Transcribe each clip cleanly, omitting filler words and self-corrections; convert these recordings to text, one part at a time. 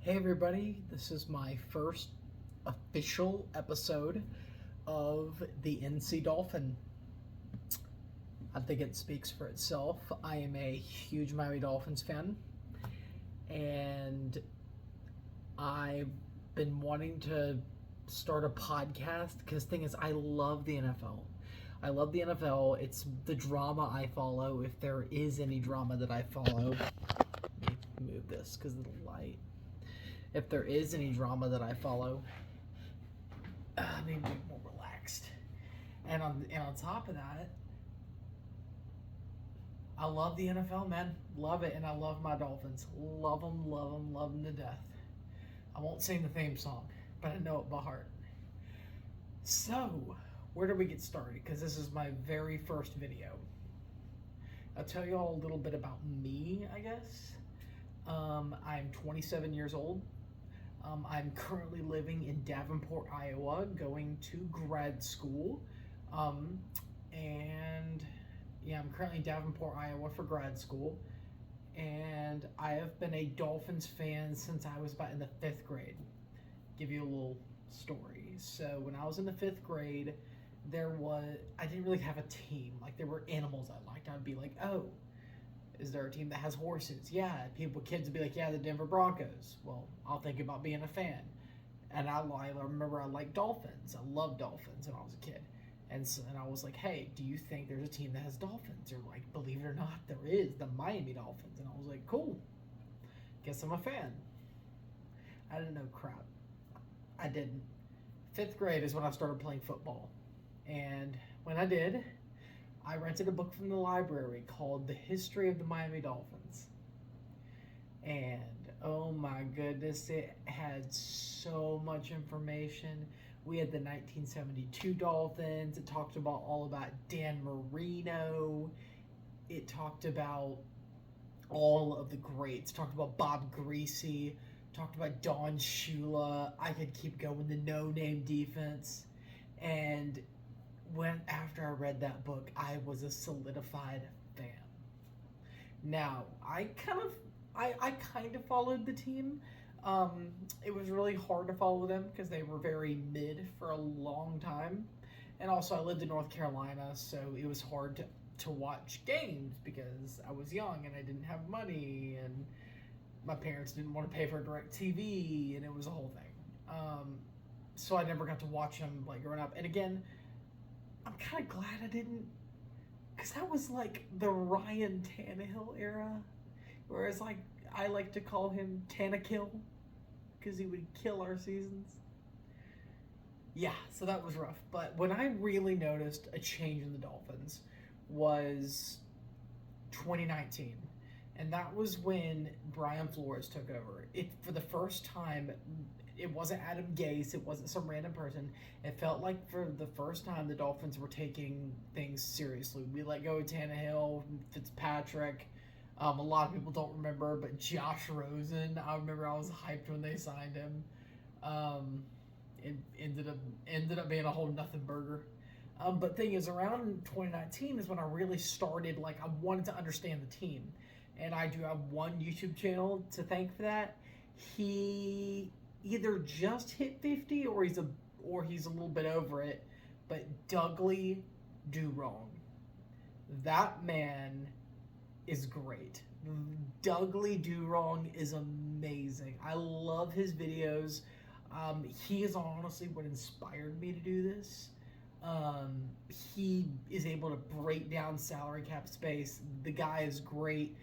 Hey everybody, this is my first official episode of the NC Dolphin. I think it speaks for itself. I am a huge Miami Dolphins fan, and I've been wanting to start a podcast because thing is, I love the NFL. I love the NFL. It's the drama I follow, if there is any drama that I follow. Let me move this because of the light. If there is any drama that I follow, I need to be more relaxed. And on top of that, I love the NFL, man. Love it, and I love my Dolphins. Love them, love them, love them to death. I won't sing the theme song, but I know it by heart. So, where do we get started? Because this is my very first video. I'll tell you all a little bit about me, I guess. I'm 27 years old. I'm currently living in Davenport, Iowa, going to grad school. And yeah, I'm currently in Davenport, Iowa for grad school. And I have been a Dolphins fan since I was about in the 5th grade. Give you a little story. So when I was in the 5th grade, I didn't really have a team. Like, there were animals I liked. I'd be like, oh, is there a team that has horses? Yeah. Kids would be like, yeah, the Denver Broncos. Well, I'll think about being a fan. And I remember I liked dolphins. I loved dolphins when I was a kid. And I was like, hey, do you think there's a team that has dolphins? Or like, believe it or not, there is, the Miami Dolphins. And I was like, cool. Guess I'm a fan. I didn't know crap. I didn't. 5th grade is when I started playing football. And when I did, I rented a book from the library called The History of the Miami Dolphins. And oh my goodness, it had so much information. We had the 1972 Dolphins. It talked all about Dan Marino. It talked about all of the greats. It talked about Bob Greasy. Talked about Don Shula. I could keep going. The no-name defense. And after I read that book, I was a solidified fan. Now, I kind of followed the team. It was really hard to follow them because they were very mid for a long time. And also, I lived in North Carolina, so it was hard to watch games because I was young and I didn't have money, and my parents didn't want to pay for DirecTV, and it was a whole thing. So I never got to watch them like growing up. And again, I'm kind of glad I didn't, because that was like the Ryan Tannehill era, whereas like I like to call him Tannekill, because he would kill our seasons. Yeah, so that was rough. But when I really noticed a change in the Dolphins was 2019. And that was when Brian Flores took over. For the first time, it wasn't Adam Gase, it wasn't some random person. It felt like for the first time the Dolphins were taking things seriously. We let go of Tannehill, Fitzpatrick. A lot of people don't remember, but Josh Rosen, I remember I was hyped when they signed him. It ended up being a whole nothing burger. But thing is, around 2019 is when I really started, like, I wanted to understand the team. And I do have one YouTube channel to thank for that. He either just hit 50 or he's a little bit over it. But Dougley Do Wrong. That man is great. Dougley Do Wrong is amazing. I love his videos. He is honestly what inspired me to do this. He is able to break down salary cap space. The guy is great.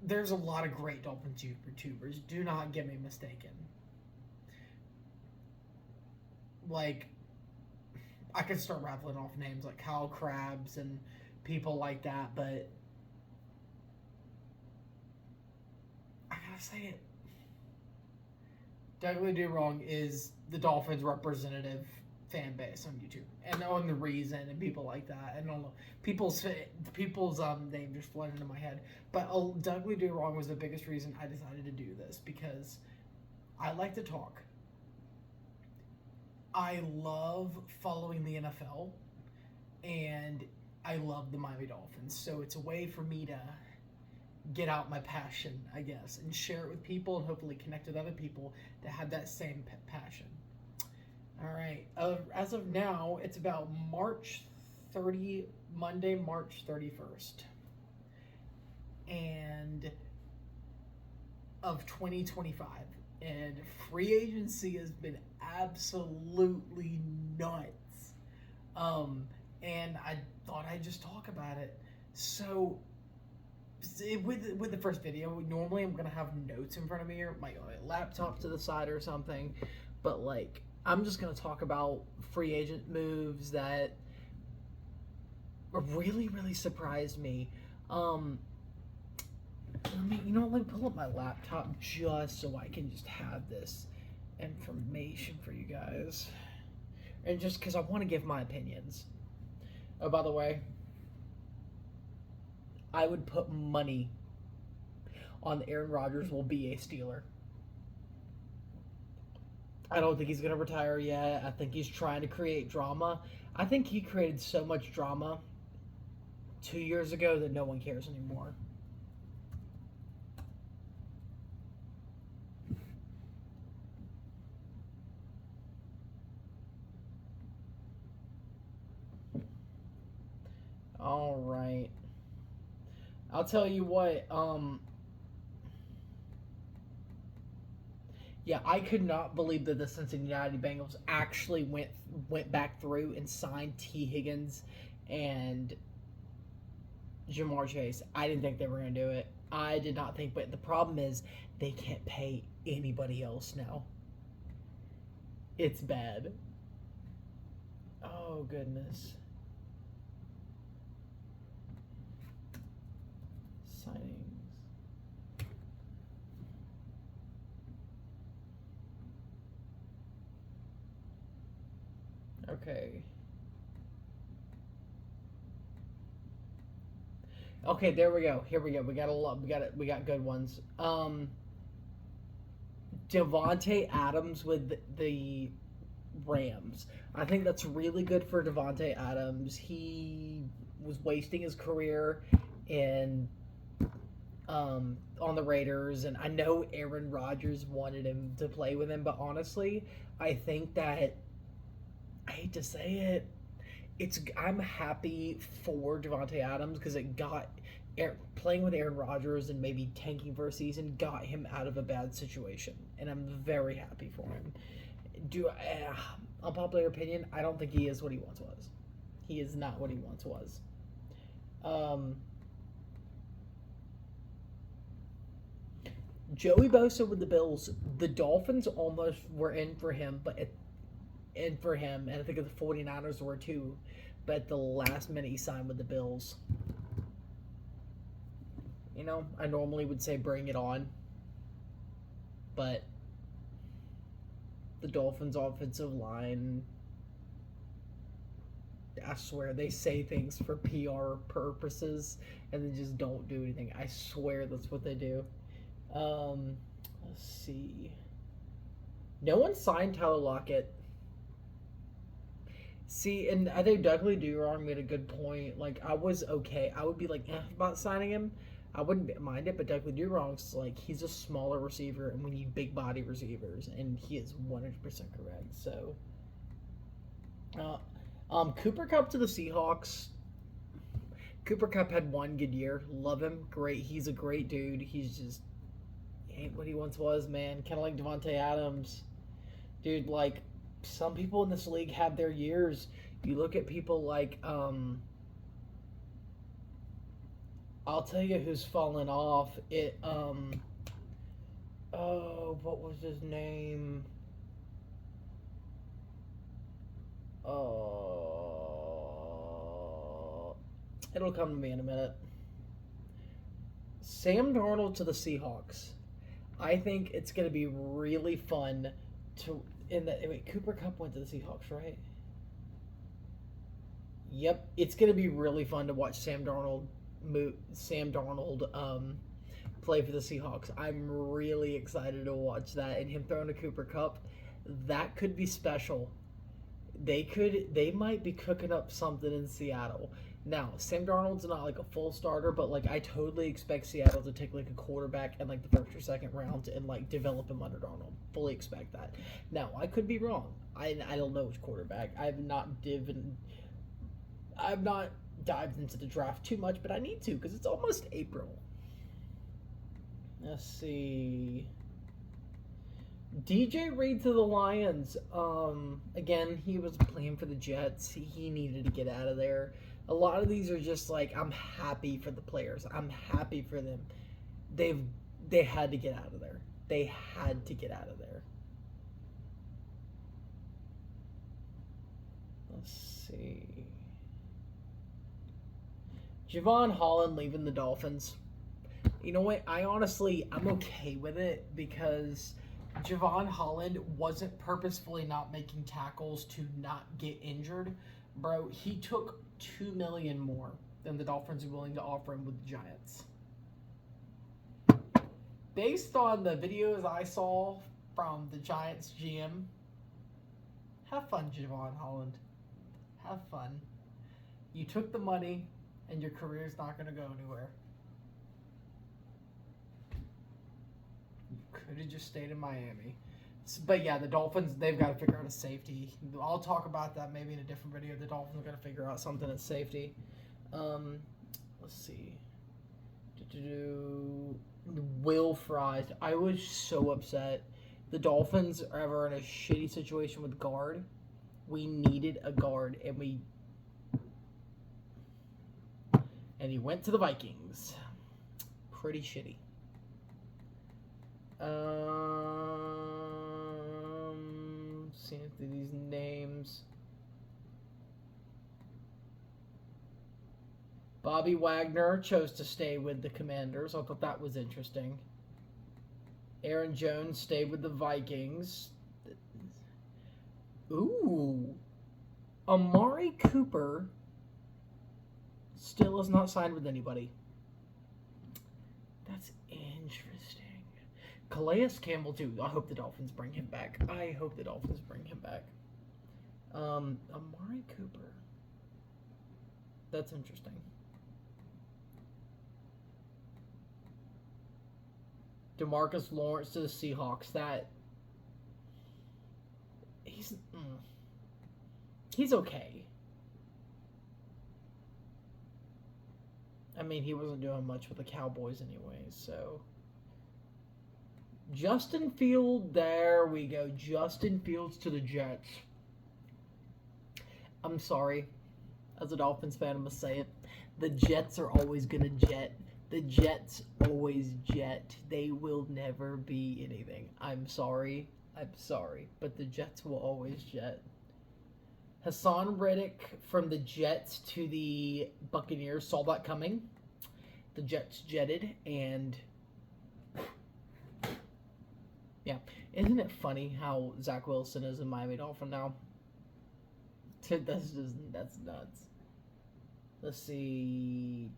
There's a lot of great Dolphins YouTubers. Do not get me mistaken. Like, I could start rattling off names like Kyle Krabs and people like that, but I gotta say it. Dougley Do Wrong is the Dolphins' representative fan base on YouTube, and knowing the reason and people like that. I don't know, people's name just flooded into my head, but Dougley Do Wrong was the biggest reason I decided to do this, because I like to talk. I love following the NFL, and I love the Miami Dolphins, so it's a way for me to get out my passion, I guess, and share it with people and hopefully connect with other people that have that same passion. All right. As of now, it's about Monday, March 31st. And of 2025. And free agency has been absolutely nuts. And I thought I'd just talk about it. So, with the first video, normally I'm gonna have notes in front of me or my laptop to the side or something, but like I'm just gonna talk about free agent moves that really, really surprised me. Let me pull up my laptop just so I can just have this information for you guys, and just because I want to give my opinions. Oh, by the way, I would put money on Aaron Rodgers will be a Steeler. I don't think he's going to retire yet. I think he's trying to create drama. I think he created so much drama 2 years ago that no one cares anymore. All right. I'll tell you what, yeah, I could not believe that the Cincinnati Bengals actually went back through and signed T. Higgins and Jamar Chase. I didn't think they were going to do it. I did not think, but the problem is they can't pay anybody else now. It's bad. Oh, goodness. Signings. Okay. Okay, there we go. Here we go. We got a lot. We got good ones. Devontae Adams with the Rams. I think that's really good for Devontae Adams. He was wasting his career in on the Raiders, and I know Aaron Rodgers wanted him to play with him, but honestly, I think that I hate to say it, I'm happy for Devontae Adams because it got playing with Aaron Rodgers and maybe tanking for a season got him out of a bad situation, and I'm very happy for him. Unpopular opinion, I don't think he is what he once was. He is not what he once was. Joey Bosa with the Bills. The Dolphins almost were in for him, and I think the 49ers were too, but at the last minute he signed with the Bills. You know, I normally would say bring it on, but the Dolphins' offensive line, I swear, they say things for PR purposes and they just don't do anything. I swear that's what they do. Let's see. No one signed Tyler Lockett. See, and I think Douglas Durong made a good point. Like, I was okay. I would be like, about signing him. I wouldn't mind it, but Douglas Durong's like, he's a smaller receiver, and we need big body receivers, and he is 100% correct. So, Cooper Kupp to the Seahawks. Cooper Kupp had one good year. Love him. Great. He's a great dude. He's just ain't what he once was, man. Kind of like Devontae Adams. Dude, like, some people in this league have their years. You look at people like, I'll tell you who's fallen off. What was his name? It'll come to me in a minute. Sam Darnold to the Seahawks. I think it's going to be really fun to. Cooper Kupp went to the Seahawks, right? Yep, it's going to be really fun to watch Sam Darnold play for the Seahawks. I'm really excited to watch that, and him throwing a Cooper Kupp. That could be special. They might be cooking up something in Seattle. Now, Sam Darnold's not like a full starter, but like I totally expect Seattle to take like a quarterback in like the first or second round and like develop him under Darnold. Fully expect that. Now, I could be wrong. I don't know which quarterback. I've not dived into the draft too much, but I need to because it's almost April. Let's see. DJ Reed to the Lions. Again, he was playing for the Jets. He needed to get out of there. A lot of these are just like, I'm happy for the players. I'm happy for them. They had to get out of there. They had to get out of there. Let's see. Javon Holland leaving the Dolphins. You know what? I'm okay with it because Javon Holland wasn't purposefully not making tackles to not get injured. Bro, he took $2 million more than the Dolphins are willing to offer him with the Giants. Based on the videos I saw from the Giants GM, have fun, Javon Holland. Have fun. You took the money, and your career's not going to go anywhere. You could have just stayed in Miami. But yeah, the Dolphins, they've got to figure out a safety. I'll talk about that maybe in a different video. The Dolphins are going to figure out something at safety. Let's see. Will Fries. I was so upset. The Dolphins are in a shitty situation with guard. We needed a guard, and he went to the Vikings. Pretty shitty. Seeing through these names. Bobby Wagner chose to stay with the Commanders. I thought that was interesting. Aaron Jones stayed with the Vikings. Ooh. Amari Cooper still is not signed with anybody. That's interesting. Calais Campbell, too. I hope the Dolphins bring him back. Amari Cooper. That's interesting. DeMarcus Lawrence to the Seahawks. He's okay. I mean, he wasn't doing much with the Cowboys anyway, so. Justin Fields, there we go. Justin Fields to the Jets. I'm sorry. As a Dolphins fan, I'm going to say it. The Jets are always going to jet. The Jets always jet. They will never be anything. I'm sorry. But the Jets will always jet. Hassan Reddick from the Jets to the Buccaneers saw that coming. The Jets jetted, and yeah. Isn't it funny how Zach Wilson is a Miami Dolphin now? That's nuts. Let's see.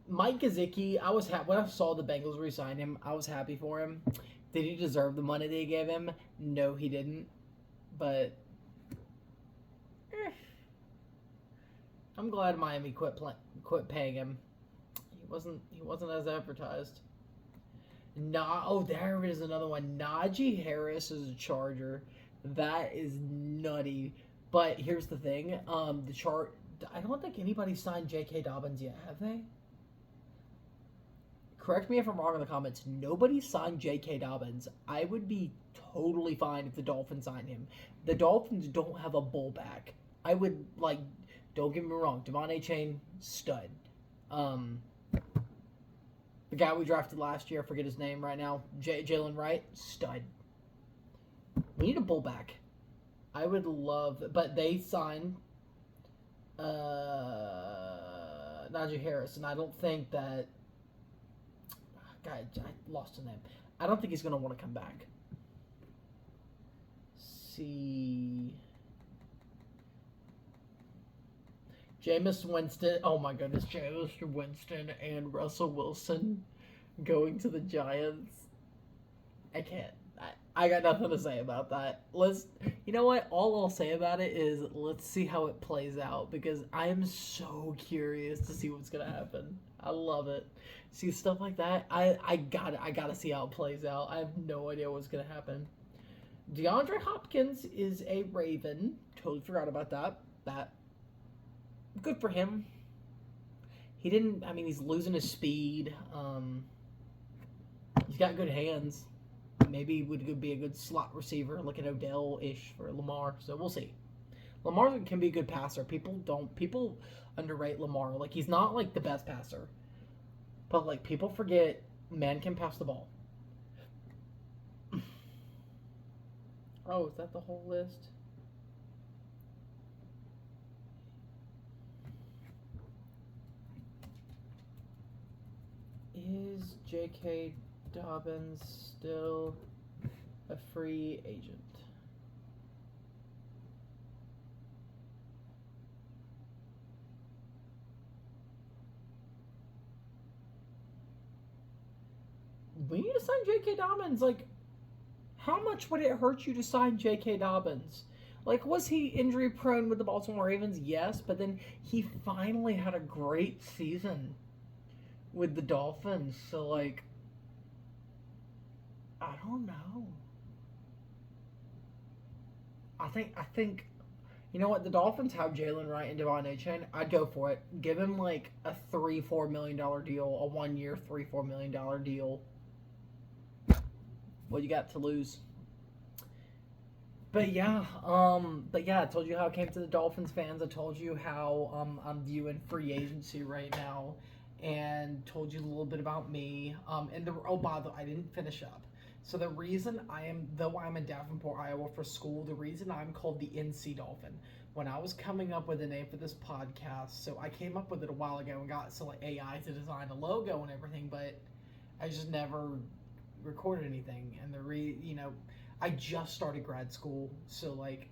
Mike Gesicki, when I saw the Bengals re-sign him, I was happy for him. Did he deserve the money they gave him? No, he didn't. But I'm glad Miami quit paying him. He wasn't as advertised. There is another one. Najee Harris is a Charger. That is nutty. But here's the thing. I don't think anybody signed J.K. Dobbins yet, have they? Correct me if I'm wrong in the comments. Nobody signed J.K. Dobbins. I would be totally fine if the Dolphins signed him. The Dolphins don't have a bullback. I would, don't get me wrong. Devon Achane, stud. The guy we drafted last year, I forget his name right now. Jalen Wright, stud. We need a bullback. I would love, but they signed Najee Harris, and I don't think that. God, I lost his name. I don't think he's going to want to come back. See. Jameis Winston. Oh my goodness. Jameis Winston and Russell Wilson going to the Giants. I can't. I got nothing to say about that. You know what? All I'll say about it is let's see how it plays out because I am so curious to see what's gonna happen. I love it. See stuff like that. I gotta see how it plays out. I have no idea what's gonna happen. DeAndre Hopkins is a Raven. Totally forgot about that. That good for him. He didn't. I mean, he's losing his speed. He's got good hands. Maybe he would be a good slot receiver, like an Odell-ish for Lamar. So we'll see. Lamar can be a good passer. People underrate Lamar. Like he's not like the best passer, but like people forget man can pass the ball. Oh, is that the whole list? Is J.K. Dobbins still a free agent? We need to sign J.K. Dobbins. Like, how much would it hurt you to sign J.K. Dobbins? Like, was he injury prone with the Baltimore Ravens? Yes, but then he finally had a great season with the Dolphins. So, like, I don't know. I think you know what? The Dolphins have Jalen Wright and Devon Achane. I'd go for it. Give him like a $3-4 million deal, a 1 year $3-4 million deal. What you got to lose? But yeah, I told you how I came to the Dolphins fans. I told you how I'm viewing free agency right now, and told you a little bit about me. By the way, I didn't finish up. So the reason though I'm in Davenport, Iowa for school, the reason I'm called the NC Dolphin. When I was coming up with a name for this podcast, so I came up with it a while ago and got AI to design a logo and everything, but I just never recorded anything. And I just started grad school, so like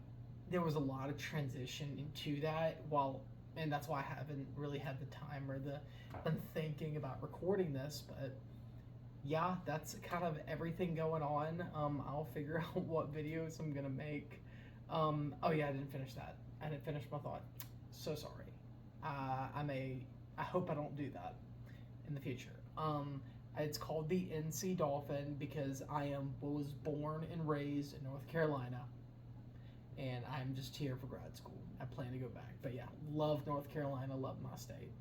there was a lot of transition into that and that's why I haven't really had the time or been thinking about recording this, but yeah, that's kind of everything going on. I'll figure out what videos I'm gonna make. Oh yeah, I didn't finish that. I didn't finish my thought. So sorry. I hope I don't do that in the future. It's called the NC Dolphin because was born and raised in North Carolina, and I'm just here for grad school. I plan to go back, but yeah, love North Carolina, love my state.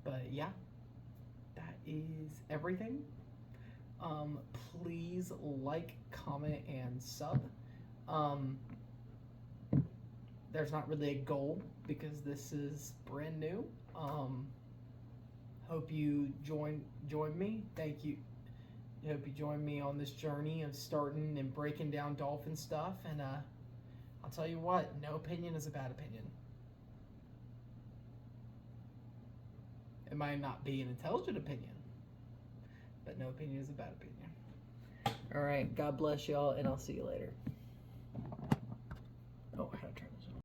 But yeah, that is everything. Please like, comment, and sub. There's not really a goal because this is brand new. Hope you join me. Thank you. Hope you join me on this journey of starting and breaking down Dolphin stuff. And I'll tell you what, no opinion is a bad opinion. It might not be an intelligent opinion, but no opinion is a bad opinion. All right. God bless y'all, and I'll see you later.